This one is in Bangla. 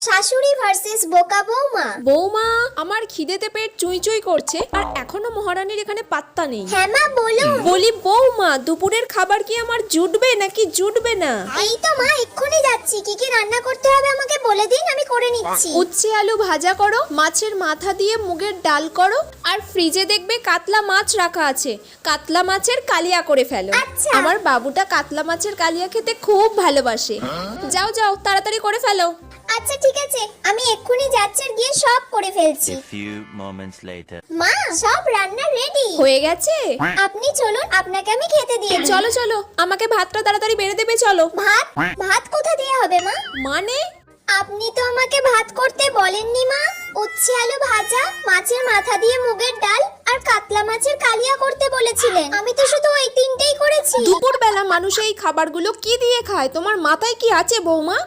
শাশুড়ি ভার্সেস বোকা বৌমা। বৌমা, আমার খিদেতে পেট চুই চুই করছে আর এখনো মহারানীর এখানে পাত্তা নেই। হ্যাঁ মা বলো। বলি বৌমা, দুপুরের খাবার কি আমার জুটবে নাকি জুটবে না? এই তো মা এক্ষুনি যাচ্ছি, কি কি রান্না করতে হবে আমাকে বলে দিন, আমি করে নিচ্ছি। উচ্ছে আলু ভাজা করো, মাছের মাথা দিয়ে মুগের ডাল করো, আর ফ্রিজে দেখবে কাতলা মাছ রাখা আছে, কাতলা মাছের কালিয়া করে ফেলো। আচ্ছা। আমার বাবুটা কাতলা মাছের কালিয়া খেতে খুব ভালোবাসে। যাও যাও তাড়াতাড়ি করে ফেলো। আচ্ছা ঠিক আছে, আমি এক্ষুনি যাচ্ছি আর গিয়ে সব করে ফেলছি। A few moments later. মা সব রান্না রেডি হয়ে গেছে? আপনি চলুন, আপনাকে আমি খেতে দিয়ে দিই। চলো চলো, আমাকে ভাতটা তাড়াতাড়ি বেড়ে দেবে, চলো। ভাত? ভাত কোথা দিয়ে হবে মা? মানে? আপনি তো আমাকে ভাত করতে বলেননি মা। উচ্ছে আলু ভাজা, মাছের মাথা দিয়ে মুগের ডাল আর কাতলা মাছের কালিয়া করতে বলেছিলেন। আমি তো শুধু ওই তিনটেই করেছি। দুপুরবেলা মানুষ এই খাবারগুলো কি দিয়ে খায়? তোমার মাথায় কি আছে বৌমা?